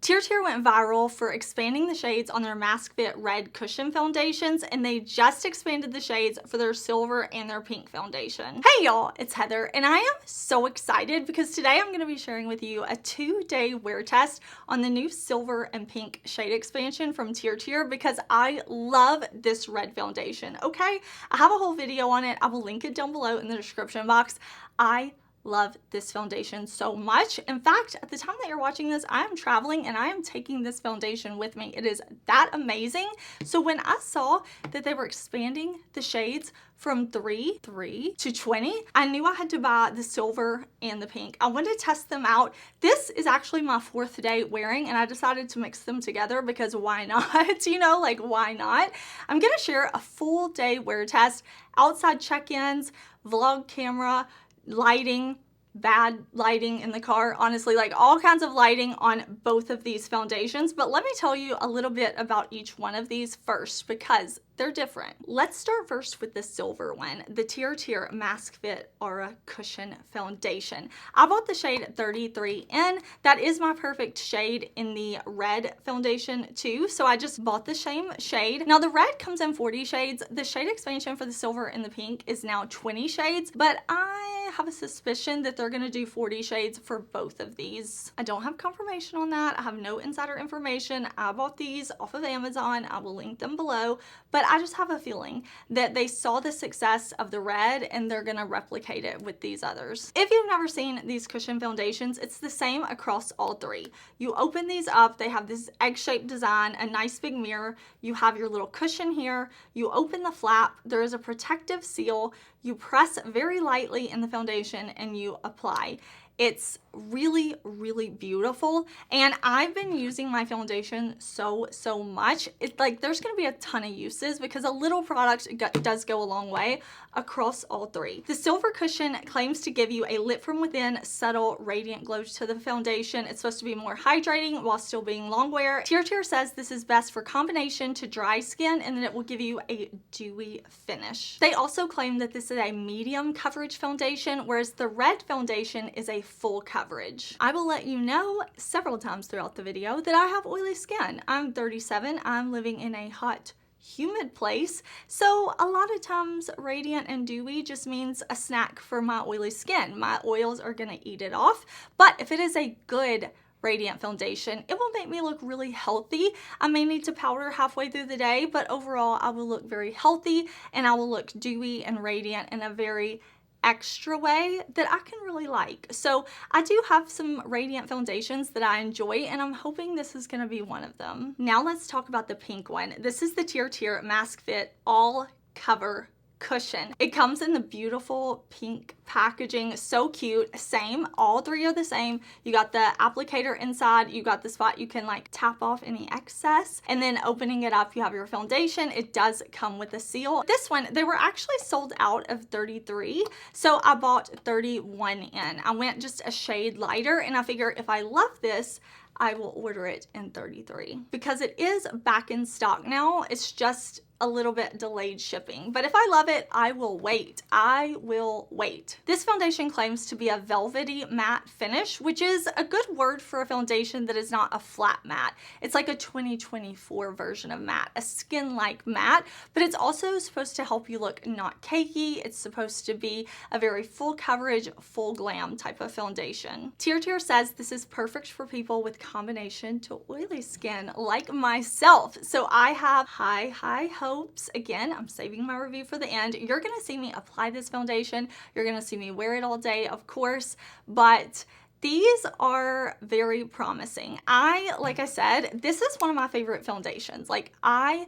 TirTir went viral for expanding the shades on their Mask Fit Red Cushion foundations, and they just expanded the shades for their silver and their pink foundation. Hey y'all, it's Heather, and I am so excited because today I'm going to be sharing with you a 2-day wear test on the new silver and pink shade expansion from TirTir because I love this red foundation, okay? I have a whole video on it. I will link it down below in the description box. I love this foundation so much. In fact, at the time that you're watching this, I am traveling and I am taking this foundation with me. It is that amazing. So when I saw that they were expanding the shades from 3 to 20, I knew I had to buy the silver and the pink. I wanted to test them out. This is actually my 4th day wearing, and I decided to mix them together because why not? You know, like why not? I'm gonna share a full day wear test, outside check-ins, vlog camera, lighting, bad lighting in the car, honestly, like all kinds of lighting on both of these foundations. But let me tell you a little bit about each one of these first because they're different. Let's start first with the silver one, the TirTir Mask Fit Aura Cushion Foundation. I bought the shade 33N. That is my perfect shade in the red foundation too, so I just bought the same shade. Now the red comes in 40 shades. The shade expansion for the silver and the pink is now 20 shades, but I have a suspicion that they're gonna do 40 shades for both of these. I don't have confirmation on that. I have no insider information. I bought these off of Amazon. I will link them below, but I just have a feeling that they saw the success of the red and they're gonna replicate it with these others. If you've never seen these cushion foundations, it's the same across all 3. You open these up, they have this egg-shaped design, a nice big mirror. You have your little cushion here. You open the flap, there is a protective seal. You press very lightly in the foundation and you apply. It's really, really beautiful. And I've been using my foundation so much. It's like there's gonna be a ton of uses because a little product does go a long way across all 3. The silver cushion claims to give you a lit from within, subtle, radiant glow to the foundation. It's supposed to be more hydrating while still being long wear. TirTir says this is best for combination to dry skin and then it will give you a dewy finish. They also claim that this is a medium coverage foundation, whereas the red foundation is a full coverage. I will let you know several times throughout the video that I have oily skin. I'm 37. I'm living in a hot, humid place, so a lot of times radiant and dewy just means a snack for my oily skin. My oils are gonna eat it off, but if it is a good radiant foundation, it will make me look really healthy. I may need to powder halfway through the day, but overall I will look very healthy and I will look dewy and radiant in a very extra way that I can really like. So I do have some radiant foundations that I enjoy and I'm hoping this is going to be one of them. Now let's talk about the pink one. This is the TirTir Mask Fit All Cover Cushion. It comes in the beautiful pink packaging, so cute. Same, all 3 are the same. You got the applicator inside, you got the spot you can like tap off any excess, and then opening it up you have your foundation. It does come with a seal. This one, they were actually sold out of 33, so I bought 31 in. I went just a shade lighter and I figure if I love this, I will order it in 33 because it is back in stock now. It's just a little bit delayed shipping, but if I love it, I will wait. I will wait. This foundation claims to be a velvety matte finish, which is a good word for a foundation that is not a flat matte. It's like a 2024 version of matte, a skin-like matte, but it's also supposed to help you look not cakey. It's supposed to be a very full coverage, full glam type of foundation. TirTir says this is perfect for people with combination to oily skin like myself. So I have high hopes. Again, I'm saving my review for the end. You're gonna see me apply this foundation. You're gonna see me wear it all day, of course, but these are very promising. Like I said, this is one of my favorite foundations. Like I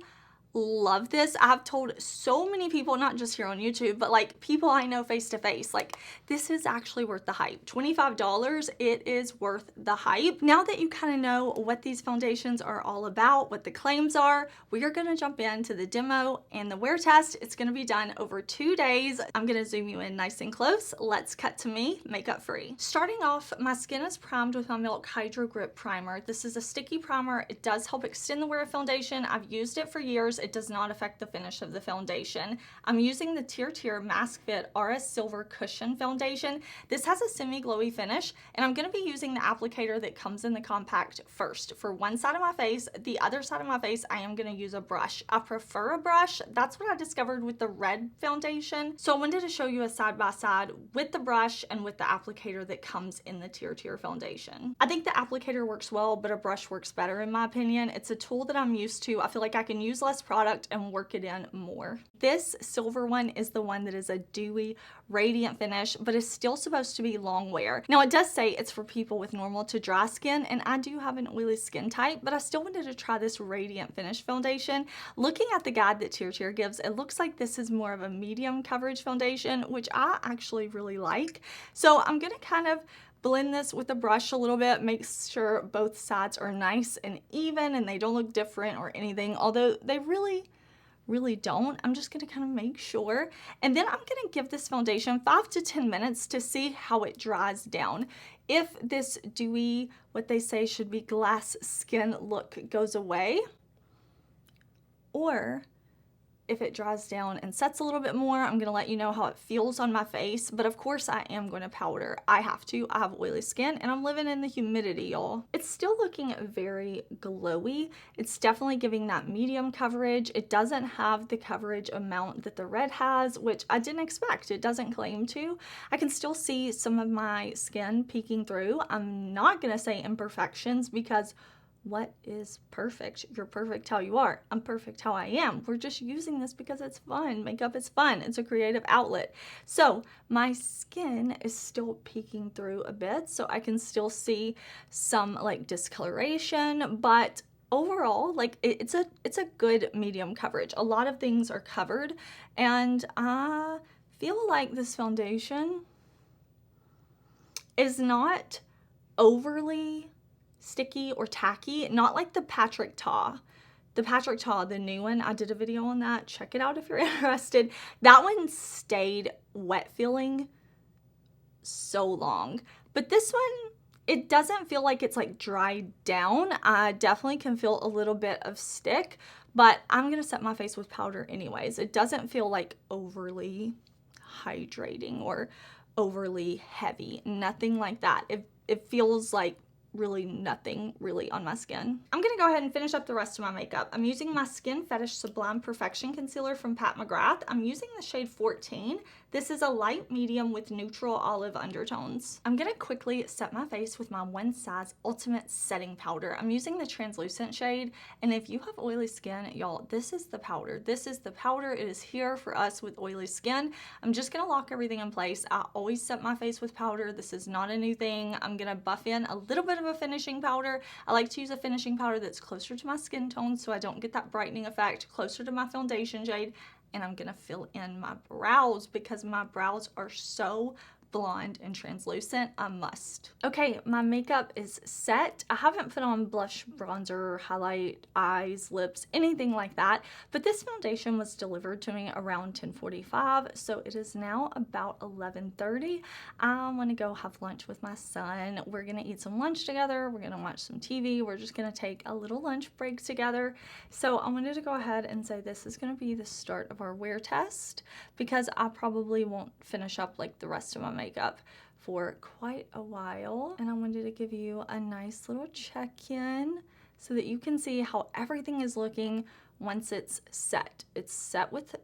love this. I have told so many people, not just here on YouTube, but like people I know face to face, like this is actually worth the hype. $25, it is worth the hype. Now that you kind of know what these foundations are all about, what the claims are, we are going to jump into the demo and the wear test. It's going to be done over 2 days. I'm going to zoom you in nice and close. Let's cut to me, makeup free. Starting off, my skin is primed with my Milk Hydro Grip Primer. This is a sticky primer. It does help extend the wear of foundation. I've used it for years. it does not affect the finish of the foundation. I'm using the TirTir Mask Fit RS Silver Cushion Foundation. This has a semi-glowy finish, and I'm going to be using the applicator that comes in the compact first. For one side of my face, the other side of my face, I am going to use a brush. I prefer a brush. That's what I discovered with the red foundation. So I wanted to show you a side-by-side with the brush and with the applicator that comes in the TirTir foundation. I think the applicator works well, but a brush works better in my opinion. It's a tool that I'm used to. I feel like I can use less product and work it in more. This silver one is the one that is a dewy, radiant finish, but is still supposed to be long wear. Now it does say it's for people with normal to dry skin, and I do have an oily skin type, but I still wanted to try this radiant finish foundation. Looking at the guide that TirTir gives, it looks like this is more of a medium coverage foundation, which I actually really like. So I'm gonna kind of blend this with a brush a little bit, make sure both sides are nice and even and they don't look different or anything, although they really don't. I'm just gonna kind of make sure. And then I'm gonna give this foundation 5 to 10 minutes to see how it dries down. If this dewy, what they say should be glass skin look goes away, or if it dries down and sets a little bit more, I'm gonna let you know how it feels on my face. But of course I am gonna powder. I have to. I have oily skin and I'm living in the humidity, y'all. It's still looking very glowy. It's definitely giving that medium coverage. It doesn't have the coverage amount that the red has, which I didn't expect. It doesn't claim to. I can still see some of my skin peeking through. I'm not gonna say imperfections because what is perfect? You're perfect how you are. I'm perfect how I am. We're just using this because it's fun. Makeup is fun. It's a creative outlet. So my skin is still peeking through a bit, so I can still see some like discoloration, but overall, like it's a good medium coverage. A lot of things are covered, and I feel like this foundation is not overly sticky or tacky, not like the Patrick Ta. The Patrick Ta, the new one, I did a video on that. Check it out if you're interested. That one stayed wet feeling so long. But this one, it doesn't feel like it's like dried down. I definitely can feel a little bit of stick, but I'm gonna set my face with powder anyways. It doesn't feel like overly hydrating or overly heavy. Nothing like that. It feels like really nothing really on my skin. I'm gonna go ahead and finish up the rest of my makeup. I'm using my Skin Fetish Sublime Perfection Concealer from Pat McGrath. I'm using the shade 14. This is a light medium with neutral olive undertones. I'm gonna quickly set my face with my One Size Ultimate Setting Powder. I'm using the translucent shade, and if you have oily skin, y'all, this is the powder. This is the powder. It is here for us with oily skin. I'm just gonna lock everything in place. I always set my face with powder. This is not a new thing. I'm gonna buff in a little bit of a finishing powder. I like to use a finishing powder that's closer to my skin tone so I don't get that brightening effect, closer to my foundation shade. And I'm gonna fill in my brows because my brows are so blonde and translucent. I must. Okay, my makeup is set. I haven't put on blush, bronzer, highlight, eyes, lips, anything like that, but this foundation was delivered to me around 10:45, so it is now about 11:30. I want to go have lunch with my son. We're gonna eat some lunch together. We're gonna watch some TV. We're just gonna take a little lunch break together. So I wanted to go ahead and say this is gonna be the start of our wear test because I probably won't finish up like the rest of my makeup for quite a while, and I wanted to give you a nice little check-in so that you can see how everything is looking once it's set. It's set with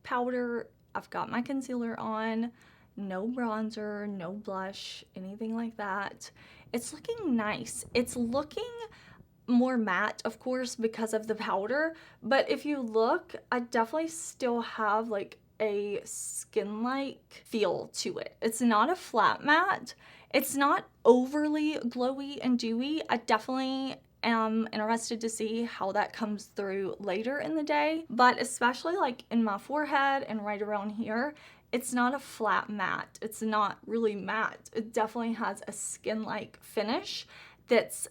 powder. I've got my concealer on, no bronzer, no blush, anything like that. It's looking nice. It's looking more matte, of course, because of the powder, but if you look, I definitely still have like a skin-like feel to it. It's not a flat matte. It's not overly glowy and dewy. I definitely am interested to see how that comes through later in the day, but especially like in my forehead and right around here, it's not a flat matte. It's not really matte. It definitely has a skin-like finish that's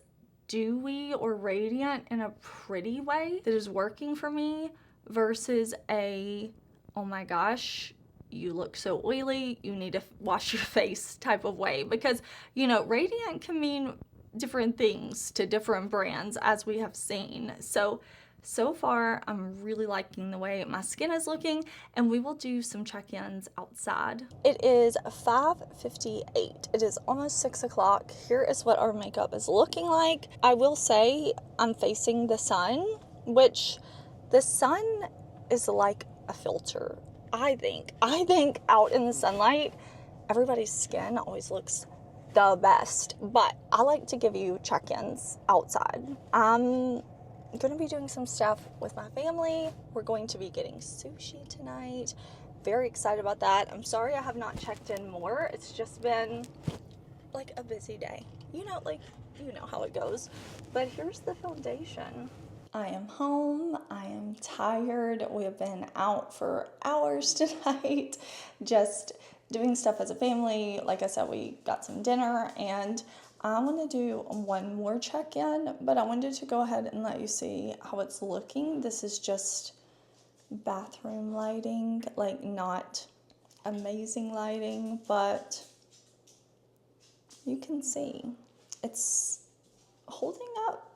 dewy or radiant in a pretty way that is working for me versus a oh my gosh, you look so oily, you need to wash your face type of way. Because, you know, radiant can mean different things to different brands, as we have seen. So So far, I'm really liking the way my skin is looking, and we will do some check-ins outside. It is 5:58. It is almost 6 o'clock. Here is what our makeup is looking like. I will say I'm facing the sun, which the sun is like a filter, I think. I think out in the sunlight, everybody's skin always looks the best, but I like to give you check-ins outside. I'm going to be doing some stuff with my family. We're going to be getting sushi tonight. Very excited about that. I'm sorry I have not checked in more. It's just been like a busy day. You know how it goes. But here's the foundation. I am home. I am tired. We have been out for hours tonight, just doing stuff as a family. Like I said, we got some dinner, and I want to do one more check-in, but I wanted to go ahead and let you see how it's looking. This is just bathroom lighting, like not amazing lighting, but you can see it's holding up.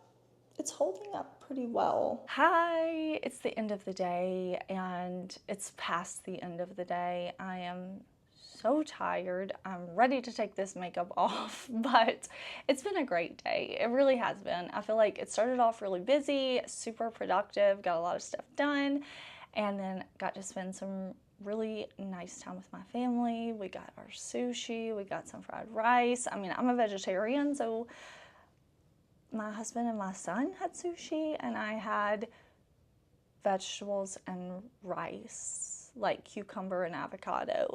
It's holding up pretty well. Hi, it's the end of the day, and it's past the end of the day. I am so tired. I'm ready to take this makeup off, but it's been a great day. It really has been. I feel like it started off really busy, super productive, got a lot of stuff done, and then got to spend some really nice time with my family. We got our sushi, we got some fried rice. I mean, I'm a vegetarian, so my husband and my son had sushi, and I had vegetables and rice, like cucumber and avocado.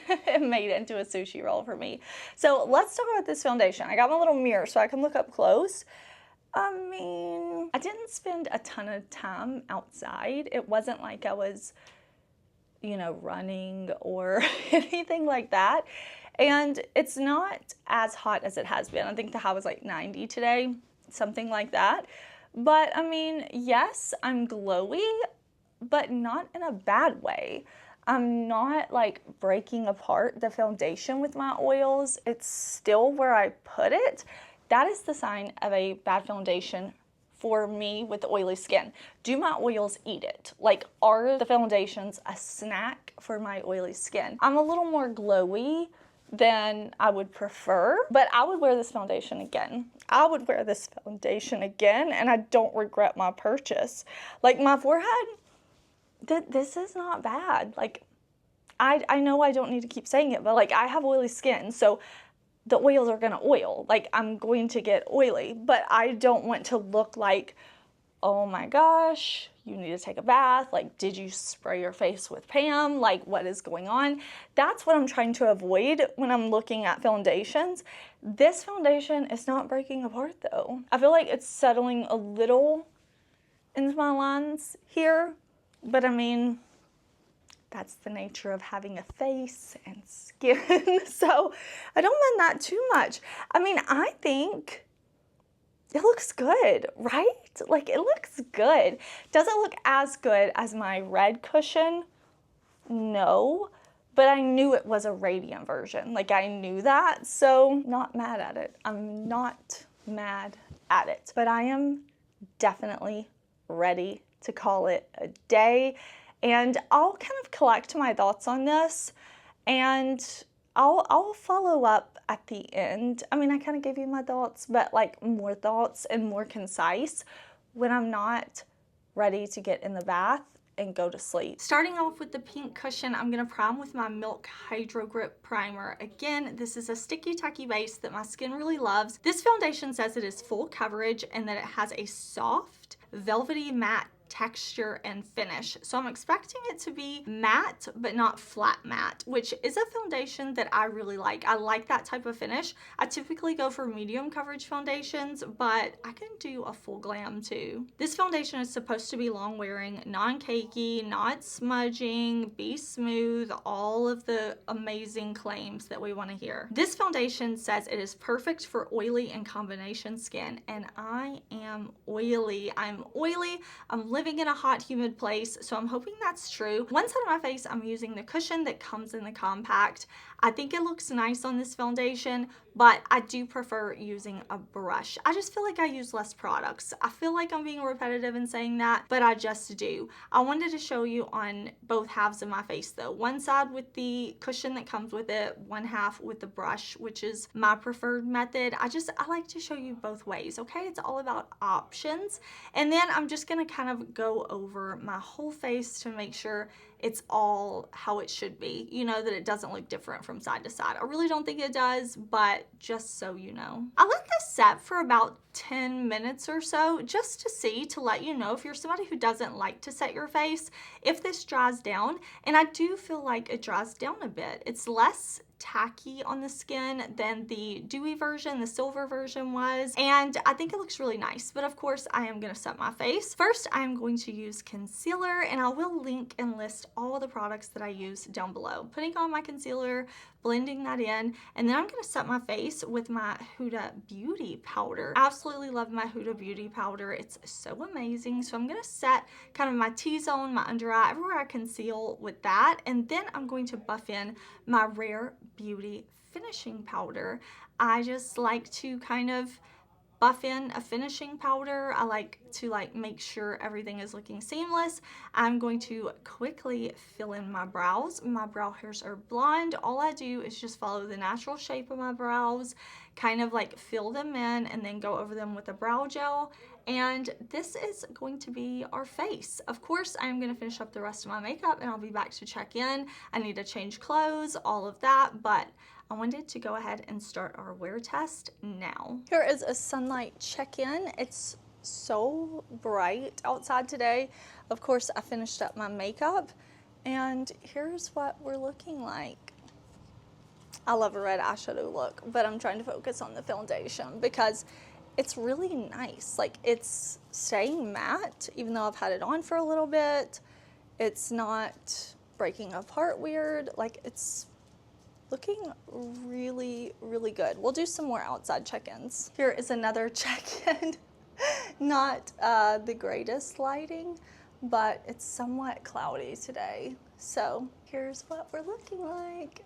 It made it into a sushi roll for me. So let's talk about this foundation. I got my little mirror so I can look up close. I mean, I didn't spend a ton of time outside. It wasn't like I was, you know, running or anything like that. And it's not as hot as it has been. I think the high was like 90 today, something like that. But I mean, yes, I'm glowy, but not in a bad way. I'm not like breaking apart the foundation with my oils. It's still where I put it. That is the sign of a bad foundation for me with oily skin. Do my oils eat it? Like, are the foundations a snack for my oily skin? I'm a little more glowy than I would prefer, but I would wear this foundation again. I would wear this foundation again, and I don't regret my purchase. Like, my forehead, this is not bad. Like, I know I don't need to keep saying it, but like, I have oily skin, so the oils are gonna oil. Like, I'm going to get oily, but I don't want to look like, oh my gosh, you need to take a bath. Like, did you spray your face with Pam? Like, what is going on? That's what I'm trying to avoid when I'm looking at foundations. This foundation is not breaking apart though. I feel like it's settling a little into my lines here, but I mean, that's the nature of having a face and skin. So I don't mind that too much. I mean, I think it looks good, right? Like, it looks good. Does it look as good as my red cushion? No, but I knew it was a radiant version. Like, I knew that, so not mad at it. I'm not mad at it, but I am definitely ready to call it a day. And I'll kind of collect my thoughts on this, and I'll follow up at the end. I mean, I kind of gave you my thoughts, but like more thoughts and more concise when I'm not ready to get in the bath and go to sleep. Starting off with the pink cushion, I'm gonna prime with my Milk Hydro Grip Primer. Again, this is a sticky tacky base that my skin really loves. This foundation says it is full coverage and that it has a soft, velvety matte texture and finish. So I'm expecting it to be matte, but not flat matte, which is a foundation that I really like. I like that type of finish. I typically go for medium coverage foundations, but I can do a full glam too. This foundation is supposed to be long wearing, non-cakey, not smudging, be smooth, all of the amazing claims that we want to hear. This foundation says it is perfect for oily and combination skin, and I am oily. I'm oily. I'm living in a hot, humid place, so I'm hoping that's true. One side of my face, I'm using the cushion that comes in the compact. I think it looks nice on this foundation, but I do prefer using a brush. I just feel like I use less products. I feel like I'm being repetitive in saying that, but I just do. I wanted to show you on both halves of my face though. One side with the cushion that comes with it, one half with the brush, which is my preferred method. I like to show you both ways, okay? It's all about options. And then I'm just gonna kind of go over my whole face to make sure it's all how it should be. You know, that it doesn't look different from side to side. I really don't think it does, but just so you know. I let this set for about 10 minutes or so just to see, to let you know if you're somebody who doesn't like to set your face, if this dries down. And I do feel like it dries down a bit. It's less tacky on the skin than the dewy version, the silver version was, and I think it looks really nice. But of course I am going to set my face. First I am going to use concealer, and I will link and list all the products that I use down below. Putting on my concealer, blending that in, and then I'm going to set my face with my Huda Beauty powder. I absolutely love my Huda Beauty powder. It's so amazing. So I'm going to set kind of my T-zone, my under eye, everywhere I conceal with that, and then I'm going to buff in my Rare Beauty finishing powder. I just like to kind of buff in a finishing powder. I like to make sure everything is looking seamless. I'm going to quickly fill in my brows. My brow hairs are blonde. All I do is just follow the natural shape of my brows, kind of fill them in, and then go over them with a brow gel. And this is going to be our face. Of course, I'm going to finish up the rest of my makeup and I'll be back to check in. I need to change clothes, all of that, but I wanted to go ahead and start our wear test now. Here is a sunlight check-in. It's so bright outside today. Of course, I finished up my makeup, and here's what we're looking like. I love a red eyeshadow look, but I'm trying to focus on the foundation because it's really nice. It's staying matte, even though I've had it on for a little bit. It's not breaking apart weird. It's looking really, really good. We'll do some more outside check-ins. Here is another check-in. Not the greatest lighting, but it's somewhat cloudy today. So here's what we're looking like.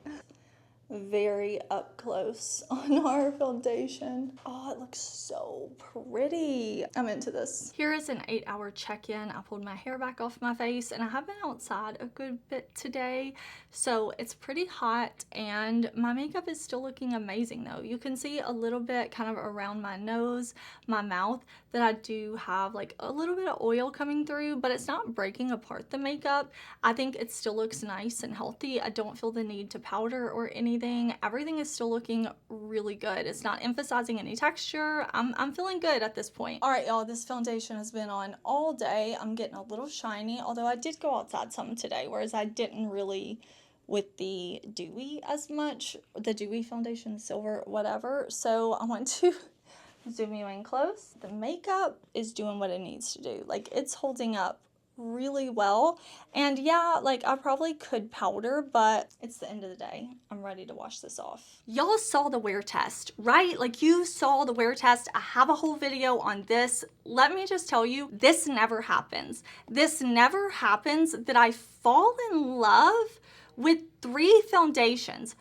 Very up close on our foundation. Oh, it looks so pretty. I'm into this. Here is an 8-hour check-in. I pulled my hair back off my face, and I have been outside a good bit today, so it's pretty hot, and my makeup is still looking amazing though. You can see a little bit kind of around my nose, my mouth, that I do have a little bit of oil coming through, but it's not breaking apart the makeup. I think it still looks nice and healthy. I don't feel the need to powder or anything. Everything is still looking really good. It's not emphasizing any texture. I'm feeling good at this point. All right, y'all, this foundation has been on all day. I'm getting a little shiny, although I did go outside some today, whereas I didn't really with the dewy as much, the dewy foundation, silver, whatever. So I want to zoom you in close. The makeup is doing what it needs to do. It's holding up really well, and yeah, I probably could powder, but it's the end of the day. I'm ready to wash this off. Y'all saw the wear test, right? You saw the wear test. I have a whole video on this. Let me just tell you, this never happens. This never happens that I fall in love with three foundations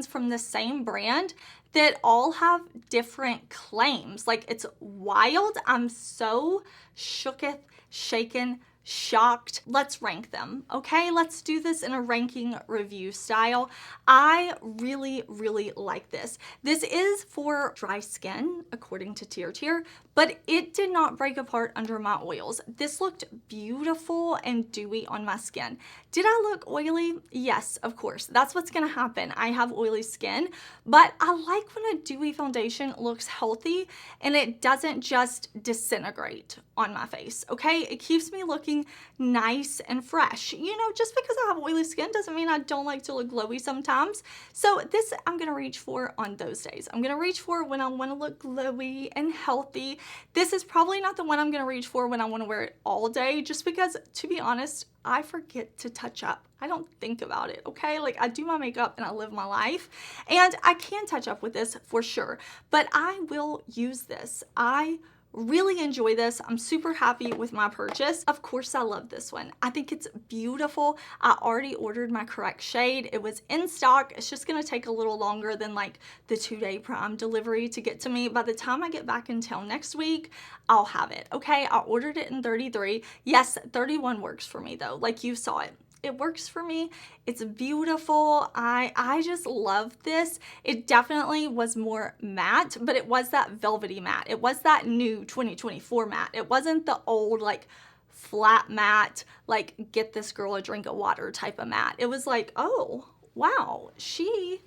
from the same brand that all have different claims. It's wild. I'm so shooketh, shaken, shocked. Let's rank them, okay? Let's do this in a ranking review style. I really, really like this. This is for dry skin, according to TirTir, but it did not break apart under my oils. This looked beautiful and dewy on my skin. Did I look oily? Yes, of course. That's what's gonna happen. I have oily skin, but I like when a dewy foundation looks healthy and it doesn't just disintegrate on my face, okay? It keeps me looking nice and fresh. You know, just because I have oily skin doesn't mean I don't like to look glowy sometimes. So this I'm gonna reach for on those days. I'm gonna reach for when I wanna look glowy and healthy. This is probably not the one I'm gonna reach for when I wanna wear it all day, just because, to be honest, I forget to touch up. I don't think about it, okay? I do my makeup and I live my life, and I can touch up with this for sure, but I will use this. I Really enjoy this. I'm super happy with my purchase. Of course, I love this one. I think it's beautiful. I already ordered my correct shade. It was in stock. It's just gonna take a little longer than like the 2-day Prime delivery to get to me. By the time I get back in town next week, I'll have it, okay? I ordered it in 33. Yes, 31 works for me though, like you saw it. It works for me. It's beautiful. I just love this. It definitely was more matte, but it was that velvety matte. It was that new 2024 matte. It wasn't the old like flat matte, like get this girl a drink of water type of matte. It was like, oh, wow, she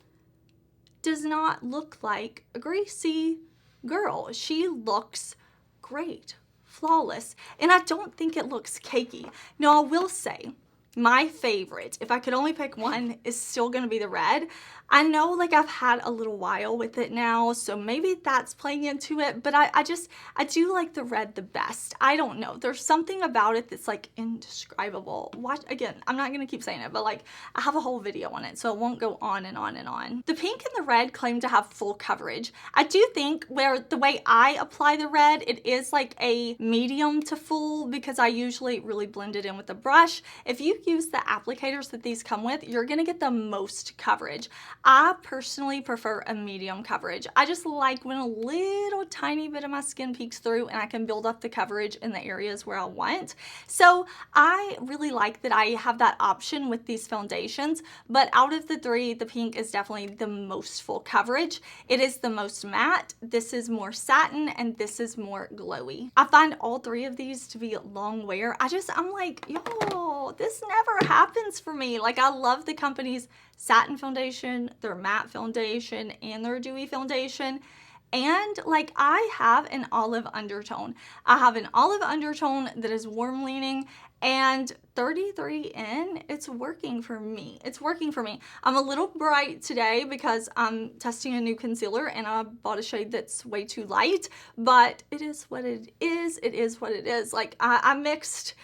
does not look like a greasy girl. She looks great, flawless, and I don't think it looks cakey. Now, I will say, my favorite, if I could only pick one, is still gonna be the red. I know like I've had a little while with it now, so maybe that's playing into it, but I do like the red the best. I don't know. There's something about it that's like indescribable. Watch, again, I'm not gonna keep saying it, but like I have a whole video on it, so it won't go on and on and on. The pink and the red claim to have full coverage. I do think where the way I apply the red, it is like a medium to full because I usually really blend it in with the brush. If you use the applicators that these come with, you're gonna get the most coverage. I personally prefer a medium coverage. I just like when a little tiny bit of my skin peeks through and I can build up the coverage in the areas where I want. So I really like that I have that option with these foundations, but out of the three, the pink is definitely the most full coverage. It is the most matte, this is more satin, and this is more glowy. I find all three of these to be long wear. I'm like, yo, this never happens for me. Like, I love the company's satin foundation, their matte foundation, and their dewy foundation. And like I have an olive undertone. I have an olive undertone that is warm leaning, and 33 in, it's working for me. It's working for me. I'm a little bright today because I'm testing a new concealer and I bought a shade that's way too light, but it is what it is. It is what it is. Like I mixed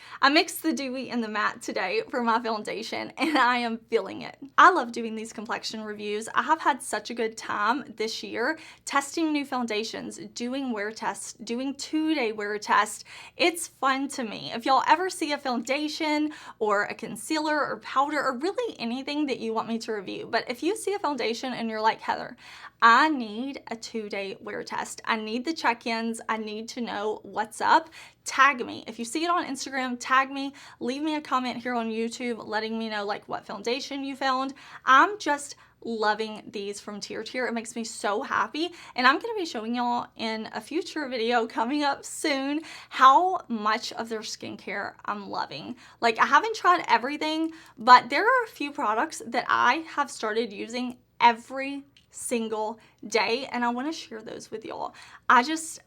the dewy and the matte today for my foundation and I am feeling it. I love doing these complexion reviews. I have had such a good time this year testing new foundations, doing wear tests, doing 2-day wear tests. It's fun to me. If y'all ever see a foundation or a concealer or powder or really anything that you want me to review, but if you see a foundation and you're like, Heather, I need a 2-day wear test. I need the check-ins. I need to know what's up. Tag me. If you see it on Instagram, tag me. Leave me a comment here on YouTube letting me know like what foundation you found. I'm just loving these from TirTir. It makes me so happy, and I'm going to be showing y'all in a future video coming up soon how much of their skincare I'm loving. Like, I haven't tried everything, but there are a few products that I have started using every single day, and I want to share those with y'all.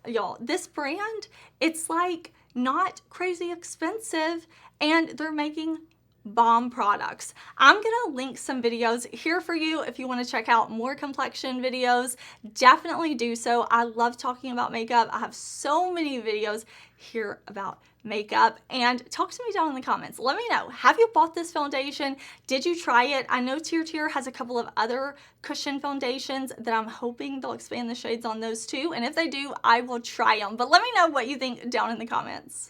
Y'all, this brand, it's like not crazy expensive, and they're making bomb products. I'm gonna link some videos here for you if you want to check out more complexion videos. Definitely do so. I love talking about makeup. I have so many videos here about makeup, and talk to me down in the comments. Let me know, have you bought this foundation? Did you try it? I know TirTir has a couple of other cushion foundations that I'm hoping they'll expand the shades on those too, and if they do, I will try them. But let me know what you think down in the comments.